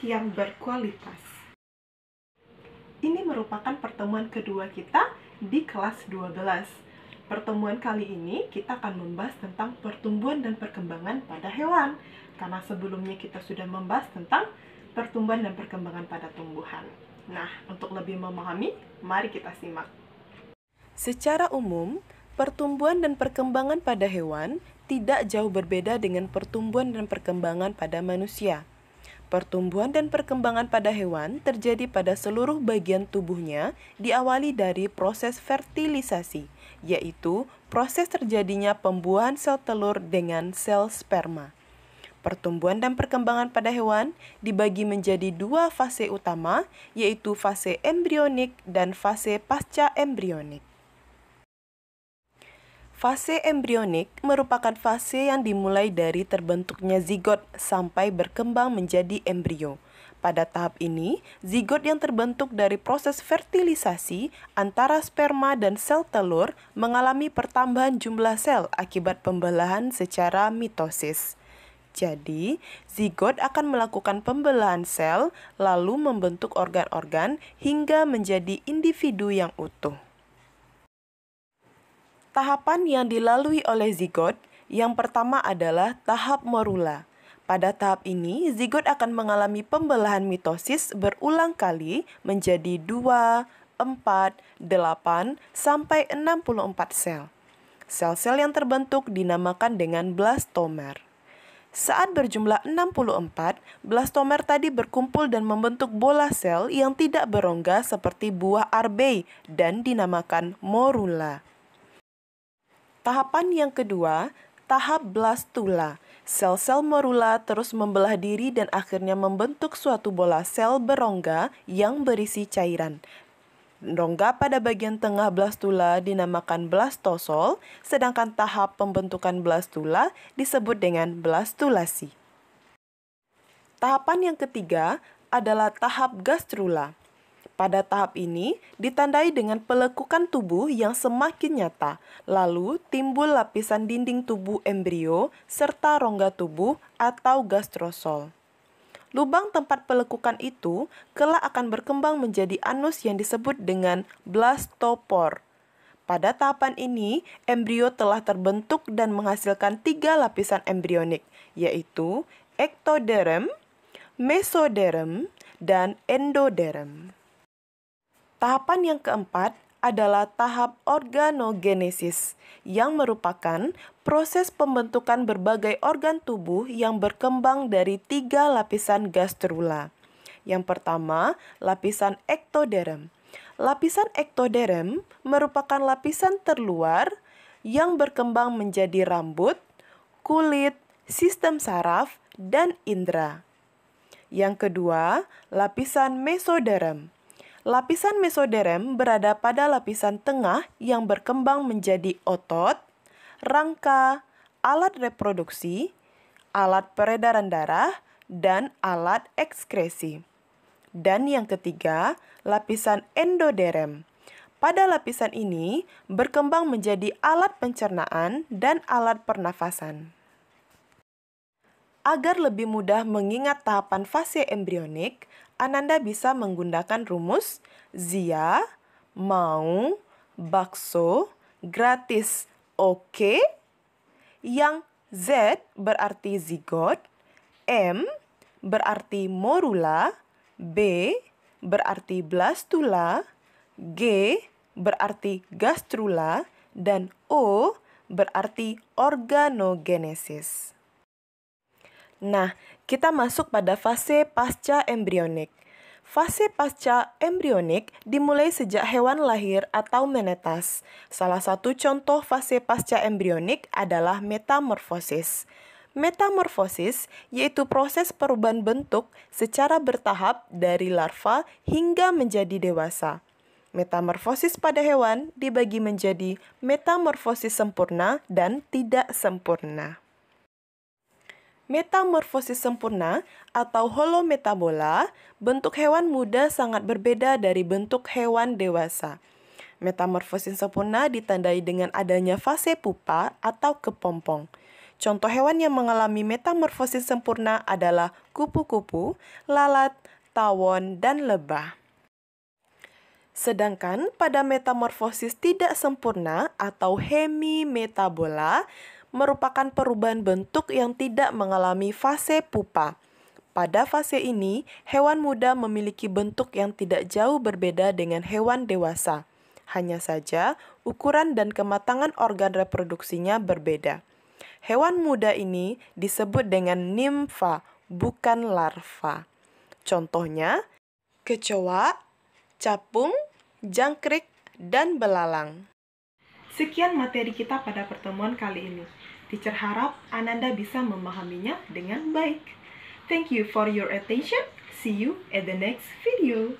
yang berkualitas. Ini merupakan pertemuan kedua kita di kelas 12. Pertemuan kali ini kita akan membahas tentang pertumbuhan dan perkembangan pada hewan. Karena sebelumnya kita sudah membahas tentang pertumbuhan dan perkembangan pada tumbuhan. Nah, untuk lebih memahami, mari kita simak. Secara umum, pertumbuhan dan perkembangan pada hewan tidak jauh berbeda dengan pertumbuhan dan perkembangan pada manusia. Pertumbuhan dan perkembangan pada hewan terjadi pada seluruh bagian tubuhnya, diawali dari proses fertilisasi, yaitu proses terjadinya pembuahan sel telur dengan sel sperma. Pertumbuhan dan perkembangan pada hewan dibagi menjadi dua fase utama, yaitu fase embrionik dan fase pasca embrionik. Fase embrionik merupakan fase yang dimulai dari terbentuknya zigot sampai berkembang menjadi embrio. Pada tahap ini, zigot yang terbentuk dari proses fertilisasi antara sperma dan sel telur mengalami pertambahan jumlah sel akibat pembelahan secara mitosis. Jadi, zigot akan melakukan pembelahan sel lalu membentuk organ-organ hingga menjadi individu yang utuh. Tahapan yang dilalui oleh zigot yang pertama adalah tahap morula. Pada tahap ini, zigot akan mengalami pembelahan mitosis berulang kali menjadi 2, 4, 8, sampai 64 sel. Sel-sel yang terbentuk dinamakan dengan blastomer. Saat berjumlah 64, blastomer tadi berkumpul dan membentuk bola sel yang tidak berongga seperti buah arbei dan dinamakan morula. Tahapan yang kedua, tahap blastula. Sel-sel morula terus membelah diri dan akhirnya membentuk suatu bola sel berongga yang berisi cairan. Rongga pada bagian tengah blastula dinamakan blastosol, sedangkan tahap pembentukan blastula disebut dengan blastulasi. Tahapan yang ketiga adalah tahap gastrula. Pada tahap ini ditandai dengan pelekukan tubuh yang semakin nyata, lalu timbul lapisan dinding tubuh embrio serta rongga tubuh atau gastrosol. Lubang tempat pelekukan itu kelak akan berkembang menjadi anus yang disebut dengan blastopor. Pada tahapan ini, embrio telah terbentuk dan menghasilkan 3 lapisan embrionik, yaitu ektoderm, mesoderm, dan endoderm. Tahapan yang keempat adalah tahap organogenesis, yang merupakan proses pembentukan berbagai organ tubuh yang berkembang dari 3 lapisan gastrula. Yang pertama, lapisan ektoderm. Lapisan ektoderm merupakan lapisan terluar yang berkembang menjadi rambut, kulit, sistem saraf, dan indera. Yang kedua, lapisan mesoderm. Lapisan mesoderm berada pada lapisan tengah yang berkembang menjadi otot, rangka, alat reproduksi, alat peredaran darah, dan alat ekskresi. Dan yang ketiga, lapisan endoderm. Pada lapisan ini berkembang menjadi alat pencernaan dan alat pernafasan. Agar lebih mudah mengingat tahapan fase embrionik, Ananda bisa menggunakan rumus Zia, mau, bakso, gratis, oke, yang Z berarti zigot, M berarti morula, B berarti blastula, G berarti gastrula, dan O berarti organogenesis. Nah, kita masuk pada fase pasca embrionik. Fase pasca embrionik dimulai sejak hewan lahir atau menetas. Salah satu contoh fase pasca embrionik adalah metamorfosis. Metamorfosis yaitu proses perubahan bentuk secara bertahap dari larva hingga menjadi dewasa. Metamorfosis pada hewan dibagi menjadi metamorfosis sempurna dan tidak sempurna. Metamorfosis sempurna atau holometabola, bentuk hewan muda sangat berbeda dari bentuk hewan dewasa. Metamorfosis sempurna ditandai dengan adanya fase pupa atau kepompong. Contoh hewan yang mengalami metamorfosis sempurna adalah kupu-kupu, lalat, tawon, dan lebah. Sedangkan pada metamorfosis tidak sempurna atau hemimetabola merupakan perubahan bentuk yang tidak mengalami fase pupa. Pada fase ini, hewan muda memiliki bentuk yang tidak jauh berbeda dengan hewan dewasa. Hanya saja, ukuran dan kematangan organ reproduksinya berbeda. Hewan muda ini disebut dengan nimfa, bukan larva. Contohnya, kecoa, capung, jangkrik, dan belalang. Sekian materi kita pada pertemuan kali ini. Teacher harap Ananda bisa memahaminya dengan baik. Thank you for your attention. See you at the next video.